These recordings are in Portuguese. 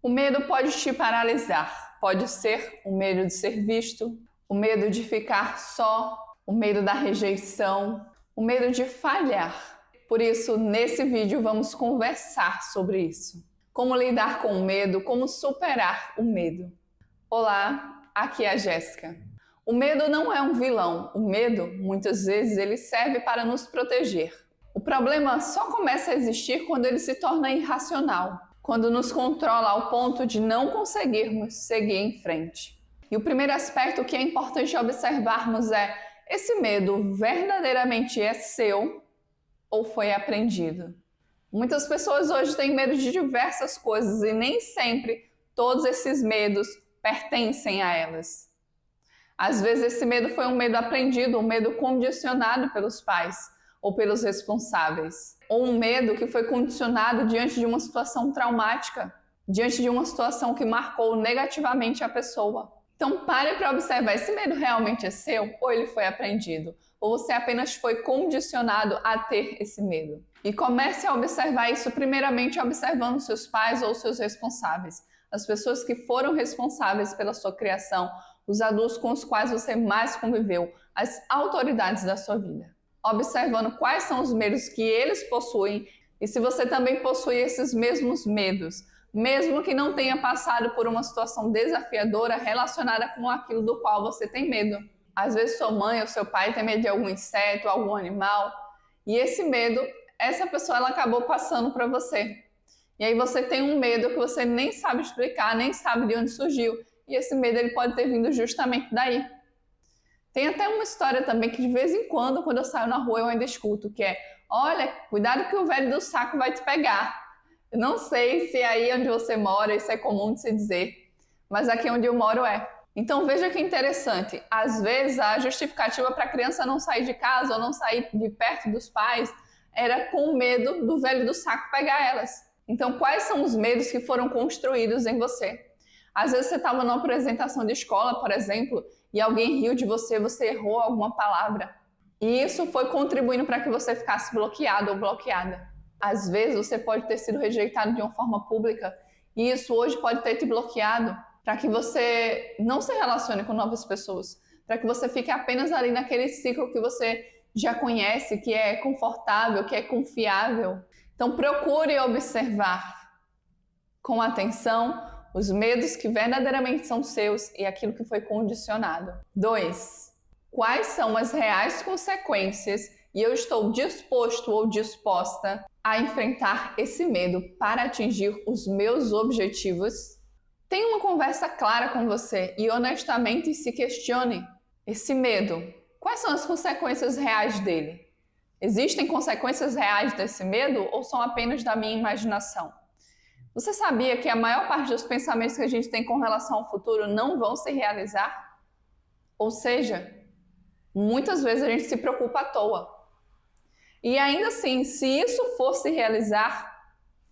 O medo pode te paralisar. Pode ser o medo de ser visto, o medo de ficar só, o medo da rejeição, o medo de falhar. Por isso, nesse vídeo, vamos conversar sobre isso. Como lidar com o medo, como superar o medo. Olá, aqui é a Jéssica. O medo não é um vilão. O medo, muitas vezes, ele serve para nos proteger. O problema só começa a existir quando ele se torna irracional, quando nos controla ao ponto de não conseguirmos seguir em frente. E o primeiro aspecto que é importante observarmos é: esse medo verdadeiramente é seu ou foi aprendido? Muitas pessoas hoje têm medo de diversas coisas e nem sempre todos esses medos pertencem a elas. Às vezes esse medo foi um medo aprendido, um medo condicionado pelos pais ou pelos responsáveis, ou um medo que foi condicionado diante de uma situação traumática, diante de uma situação que marcou negativamente a pessoa. Então pare para observar, esse medo realmente é seu ou ele foi aprendido? Ou você apenas foi condicionado a ter esse medo? E comece a observar isso primeiramente observando seus pais ou seus responsáveis, as pessoas que foram responsáveis pela sua criação, os adultos com os quais você mais conviveu, as autoridades da sua vida. Observando quais são os medos que eles possuem e se você também possui esses mesmos medos, mesmo que não tenha passado por uma situação desafiadora relacionada com aquilo do qual você tem medo. Às vezes sua mãe ou seu pai tem medo de algum inseto, algum animal, e esse medo, essa pessoa ela acabou passando para você. E aí você tem um medo que você nem sabe explicar, nem sabe de onde surgiu, e esse medo ele pode ter vindo justamente daí. Tem até uma história também que de vez em quando eu saio na rua eu ainda escuto, que é: olha, cuidado que o velho do saco vai te pegar. Eu não sei se aí onde você mora isso é comum de se dizer, mas aqui onde eu moro é. Então veja que interessante, às vezes a justificativa para a criança não sair de casa ou não sair de perto dos pais era com medo do velho do saco pegar elas. Então quais são os medos que foram construídos em você? Às vezes você estava numa apresentação de escola, por exemplo, e alguém riu de você, você errou alguma palavra. E isso foi contribuindo para que você ficasse bloqueado ou bloqueada. Às vezes você pode ter sido rejeitado de uma forma pública e isso hoje pode ter te bloqueado para que você não se relacione com novas pessoas, para que você fique apenas ali naquele ciclo que você já conhece, que é confortável, que é confiável. Então procure observar com atenção os medos que verdadeiramente são seus e aquilo que foi condicionado. 2. Quais são as reais consequências e eu estou disposto ou disposta a enfrentar esse medo para atingir os meus objetivos? Tenha uma conversa clara com você e honestamente se questione. Esse medo, quais são as consequências reais dele? Existem consequências reais desse medo ou são apenas da minha imaginação? Você sabia que a maior parte dos pensamentos que a gente tem com relação ao futuro não vão se realizar? Ou seja, muitas vezes a gente se preocupa à toa. E ainda assim, se isso fosse realizar,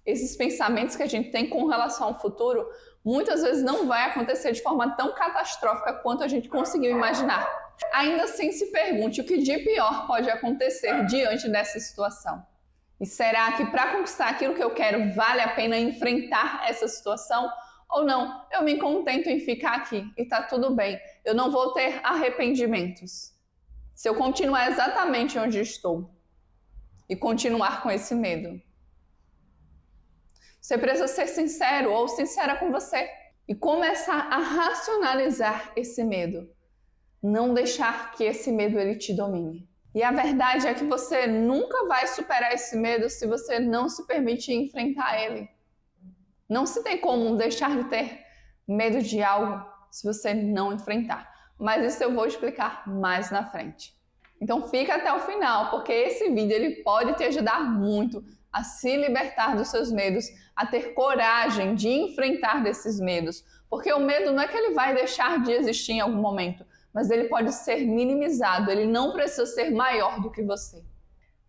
esses pensamentos que a gente tem com relação ao futuro, muitas vezes não vai acontecer de forma tão catastrófica quanto a gente conseguiu imaginar. Ainda assim, se pergunte o que de pior pode acontecer diante dessa situação. E será que para conquistar aquilo que eu quero vale a pena enfrentar essa situação? Ou não, eu me contento em ficar aqui e tá tudo bem, eu não vou ter arrependimentos se eu continuar exatamente onde estou e continuar com esse medo. Você precisa ser sincero ou sincera com você e começar a racionalizar esse medo. Não deixar que esse medo ele te domine. E a verdade é que você nunca vai superar esse medo se você não se permitir enfrentar ele. Não se tem como deixar de ter medo de algo se você não enfrentar. Mas isso eu vou explicar mais na frente. Então fica até o final, porque esse vídeo ele pode te ajudar muito a se libertar dos seus medos, a ter coragem de enfrentar desses medos. Porque o medo não é que ele vai deixar de existir em algum momento, mas ele pode ser minimizado, ele não precisa ser maior do que você.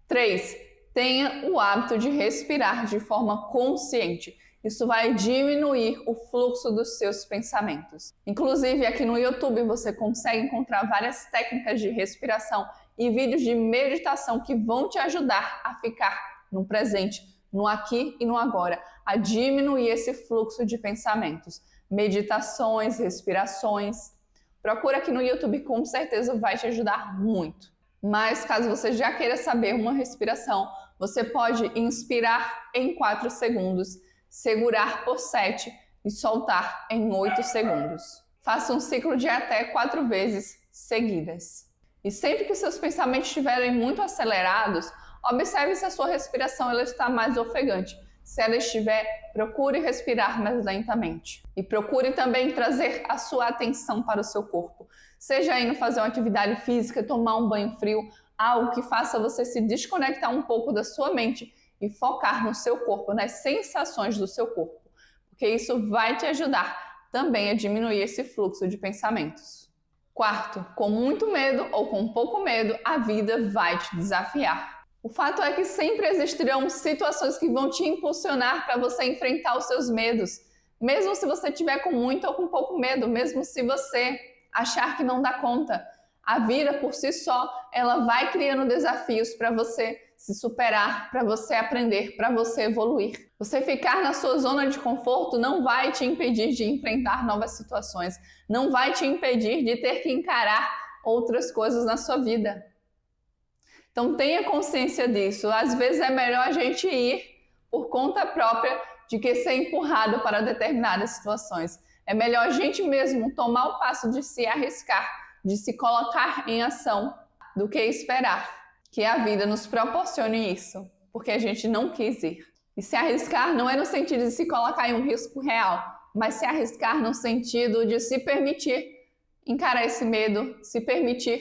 3. Tenha o hábito de respirar de forma consciente. Isso vai diminuir o fluxo dos seus pensamentos. Inclusive, aqui no YouTube você consegue encontrar várias técnicas de respiração e vídeos de meditação que vão te ajudar a ficar no presente, no aqui e no agora, a diminuir esse fluxo de pensamentos. Meditações, respirações. Procura aqui no YouTube, com certeza vai te ajudar muito. Mas caso você já queira saber uma respiração, você pode inspirar em 4 segundos, segurar por 7 e soltar em 8 segundos. Faça um ciclo de até 4 vezes seguidas. E sempre que seus pensamentos estiverem muito acelerados, observe se a sua respiração ela está mais ofegante. Se ela estiver, procure respirar mais lentamente. E procure também trazer a sua atenção para o seu corpo. Seja indo fazer uma atividade física, tomar um banho frio, algo que faça você se desconectar um pouco da sua mente e focar no seu corpo, nas sensações do seu corpo. Porque isso vai te ajudar também a diminuir esse fluxo de pensamentos. Quarto, com muito medo ou com pouco medo, a vida vai te desafiar. O fato é que sempre existirão situações que vão te impulsionar para você enfrentar os seus medos, mesmo se você tiver com muito ou com pouco medo, mesmo se você achar que não dá conta. A vida por si só, ela vai criando desafios para você se superar, para você aprender, para você evoluir. Você ficar na sua zona de conforto não vai te impedir de enfrentar novas situações, não vai te impedir de ter que encarar outras coisas na sua vida. Então tenha consciência disso. Às vezes é melhor a gente ir por conta própria de que ser empurrado para determinadas situações. É melhor a gente mesmo tomar o passo de se arriscar, de se colocar em ação, do que esperar que a vida nos proporcione isso, porque a gente não quis ir. E se arriscar não é no sentido de se colocar em um risco real, mas se arriscar no sentido de se permitir encarar esse medo, se permitir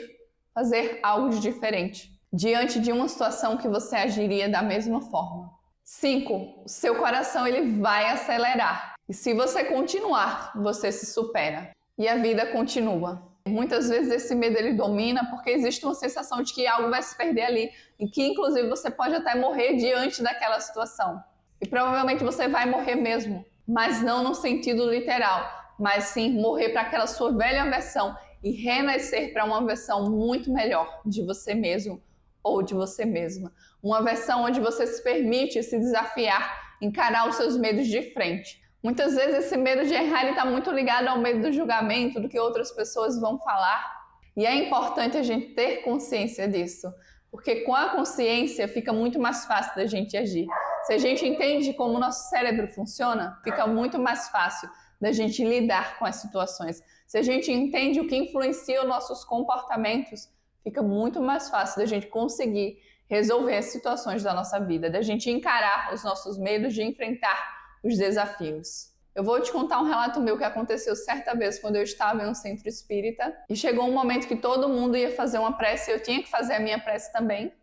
fazer algo de diferente diante de uma situação que você agiria da mesma forma. 5. O seu coração ele vai acelerar. E se você continuar, você se supera. E a vida continua. Muitas vezes esse medo ele domina porque existe uma sensação de que algo vai se perder ali e que inclusive você pode até morrer diante daquela situação. E provavelmente você vai morrer mesmo, mas não no sentido literal, mas sim morrer para aquela sua velha versão e renascer para uma versão muito melhor de você mesmo ou de você mesma. Uma versão onde você se permite se desafiar, encarar os seus medos de frente. Muitas vezes esse medo de errar está muito ligado ao medo do julgamento, do que outras pessoas vão falar. E é importante a gente ter consciência disso, porque com a consciência fica muito mais fácil da gente agir. Se a gente entende como o nosso cérebro funciona, fica muito mais fácil da gente lidar com as situações. Se a gente entende o que influencia os nossos comportamentos, fica muito mais fácil da gente conseguir resolver as situações da nossa vida, da gente encarar os nossos medos, de enfrentar os desafios. Eu vou te contar um relato meu que aconteceu certa vez quando eu estava em um centro espírita e chegou um momento que todo mundo ia fazer uma prece e eu tinha que fazer a minha prece também.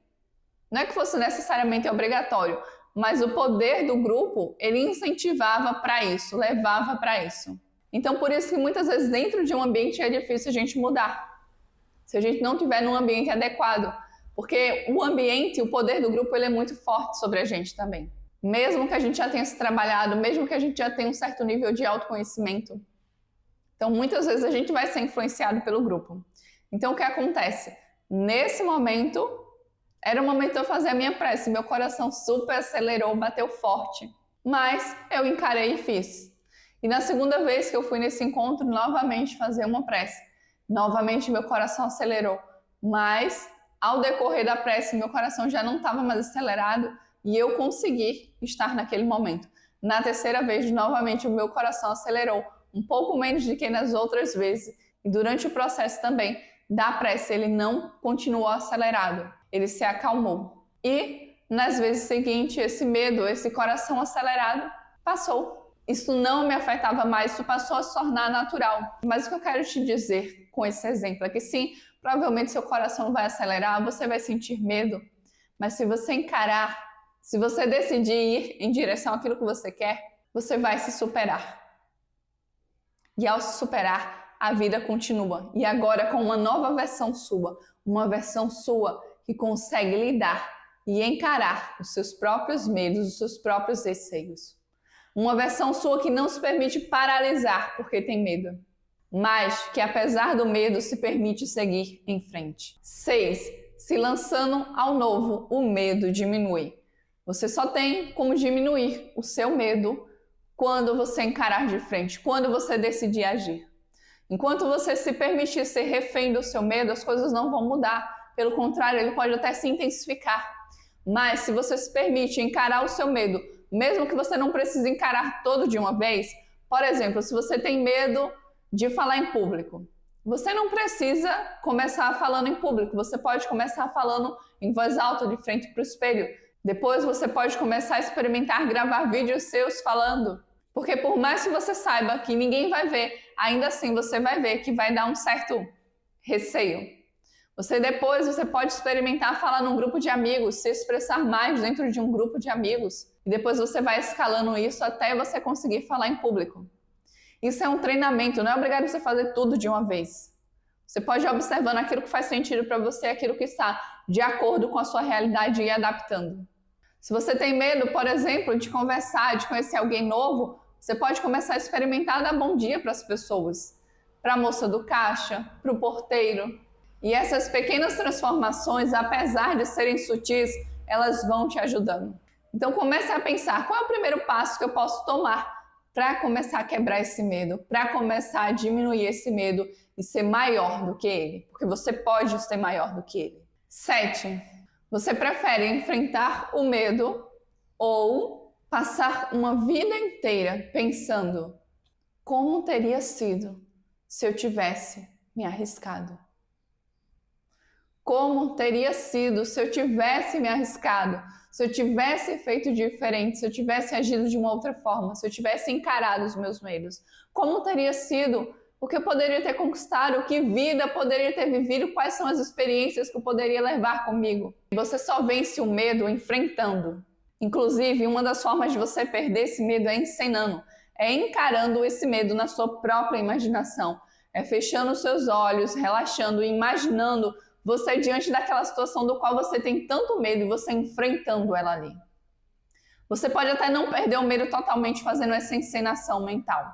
Não é que fosse necessariamente obrigatório, mas o poder do grupo, ele incentivava para isso, levava para isso. Então por isso que muitas vezes dentro de um ambiente é difícil a gente mudar, se a gente não estiver num ambiente adequado, porque o ambiente, o poder do grupo, ele é muito forte sobre a gente também. Mesmo que a gente já tenha se trabalhado, mesmo que a gente já tenha um certo nível de autoconhecimento. Então, muitas vezes a gente vai ser influenciado pelo grupo. Então, o que acontece? Nesse momento, era o momento de eu fazer a minha prece. Meu coração super acelerou, bateu forte. Mas eu encarei e fiz. E na segunda vez que eu fui nesse encontro, novamente fazer uma prece. Novamente, meu coração acelerou. Mas, ao decorrer da prece, meu coração já não estava mais acelerado. E eu consegui estar naquele momento. Na terceira vez, novamente, o meu coração acelerou, um pouco menos do que nas outras vezes. E durante o processo também da prece, ele não continuou acelerado, ele se acalmou. E nas vezes seguintes, esse medo, esse coração acelerado, passou. Isso não me afetava mais, isso passou a se tornar natural. Mas o que eu quero te dizer com esse exemplo é que sim, provavelmente seu coração vai acelerar, você vai sentir medo, mas se você encarar, se você decidir ir em direção àquilo que você quer, você vai se superar. E ao se superar, a vida continua. E agora com uma nova versão sua, uma versão sua que consegue lidar e encarar os seus próprios medos, os seus próprios receios. Uma versão sua que não se permite paralisar porque tem medo, mas que apesar do medo se permite seguir em frente. 6. Se lançando ao novo, o medo diminui. Você só tem como diminuir o seu medo quando você encarar de frente, quando você decidir agir. Enquanto você se permitir ser refém do seu medo, as coisas não vão mudar. Pelo contrário, ele pode até se intensificar. Mas se você se permite encarar o seu medo, mesmo que você não precise encarar todo de uma vez, por exemplo, se você tem medo de falar em público, você não precisa começar falando em público, você pode começar falando em voz alta, de frente para o espelho. Depois você pode começar a experimentar gravar vídeos seus falando. Porque por mais que você saiba que ninguém vai ver, ainda assim você vai ver que vai dar um certo receio. Depois você pode experimentar falar num grupo de amigos, se expressar mais dentro de um grupo de amigos. E depois você vai escalando isso até você conseguir falar em público. Isso é um treinamento, não é obrigado você fazer tudo de uma vez. Você pode ir observando aquilo que faz sentido para você, aquilo que está de acordo com a sua realidade e ir adaptando. Se você tem medo, por exemplo, de conversar, de conhecer alguém novo, você pode começar a experimentar dar bom dia para as pessoas, para a moça do caixa, para o porteiro. E essas pequenas transformações, apesar de serem sutis, elas vão te ajudando. Então comece a pensar, qual é o primeiro passo que eu posso tomar para começar a quebrar esse medo, para começar a diminuir esse medo e ser maior do que ele, porque você pode ser maior do que ele. 7. Você prefere enfrentar o medo ou passar uma vida inteira pensando como teria sido se eu tivesse me arriscado? Como teria sido se eu tivesse me arriscado, se eu tivesse feito diferente, se eu tivesse agido de uma outra forma, se eu tivesse encarado os meus medos? Como teria sido? O que eu poderia ter conquistado? O que vida poderia ter vivido? Quais são as experiências que eu poderia levar comigo? Você só vence o medo enfrentando. Inclusive, uma das formas de você perder esse medo é encenando, é encarando esse medo na sua própria imaginação, é fechando os seus olhos, relaxando e imaginando você diante daquela situação do qual você tem tanto medo e você enfrentando ela ali. Você pode até não perder o medo totalmente fazendo essa encenação mental,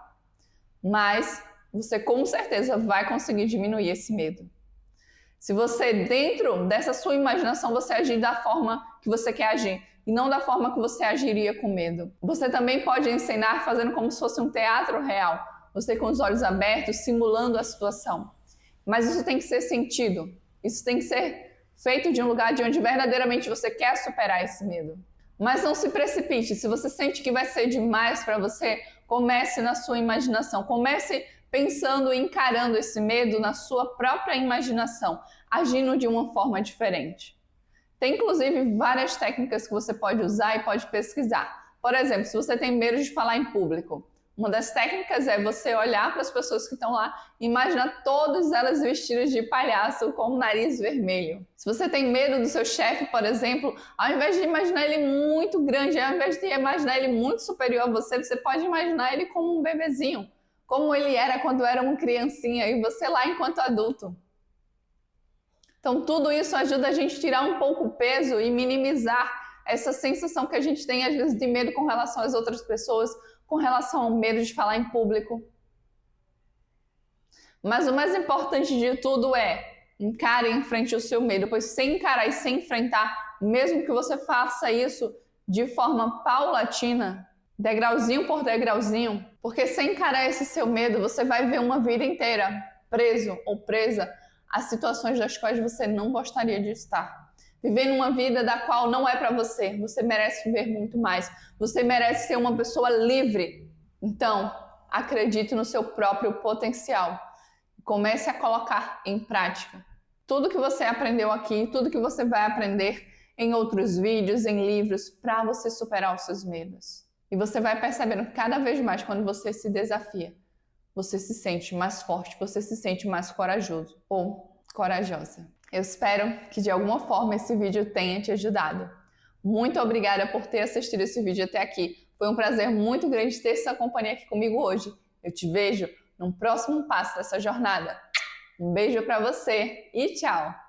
mas você com certeza vai conseguir diminuir esse medo. Se você, dentro dessa sua imaginação, você agir da forma que você quer agir e não da forma que você agiria com medo. Você também pode encenar fazendo como se fosse um teatro real, você com os olhos abertos, simulando a situação. Mas isso tem que ser sentido. Isso tem que ser feito de um lugar de onde verdadeiramente você quer superar esse medo. Mas não se precipite. Se você sente que vai ser demais para você, comece na sua imaginação. Comece pensando e encarando esse medo na sua própria imaginação, agindo de uma forma diferente. Tem inclusive várias técnicas que você pode usar e pode pesquisar. Por exemplo, se você tem medo de falar em público, uma das técnicas é você olhar para as pessoas que estão lá e imaginar todas elas vestidas de palhaço com o nariz vermelho. Se você tem medo do seu chefe, por exemplo, ao invés de imaginar ele muito grande, ao invés de imaginar ele muito superior a você, você pode imaginar ele como um bebezinho, como ele era quando era uma criancinha e você lá enquanto adulto. Então tudo isso ajuda a gente a tirar um pouco o peso e minimizar essa sensação que a gente tem às vezes de medo com relação às outras pessoas, com relação ao medo de falar em público. Mas o mais importante de tudo é encare em frente o seu medo, pois sem encarar e sem enfrentar, mesmo que você faça isso de forma paulatina, degrauzinho por degrauzinho, porque sem encarar esse seu medo, você vai ver uma vida inteira preso ou presa a situações das quais você não gostaria de estar. Vivendo uma vida da qual não é para você. Você merece viver muito mais. Você merece ser uma pessoa livre. Então, acredite no seu próprio potencial. Comece a colocar em prática tudo que você aprendeu aqui, tudo que você vai aprender em outros vídeos, em livros, para você superar os seus medos. E você vai percebendo que cada vez mais, quando você se desafia, você se sente mais forte, você se sente mais corajoso ou corajosa. Eu espero que de alguma forma esse vídeo tenha te ajudado. Muito obrigada por ter assistido esse vídeo até aqui. Foi um prazer muito grande ter sua companhia aqui comigo hoje. Eu te vejo no próximo passo dessa jornada. Um beijo para você e tchau!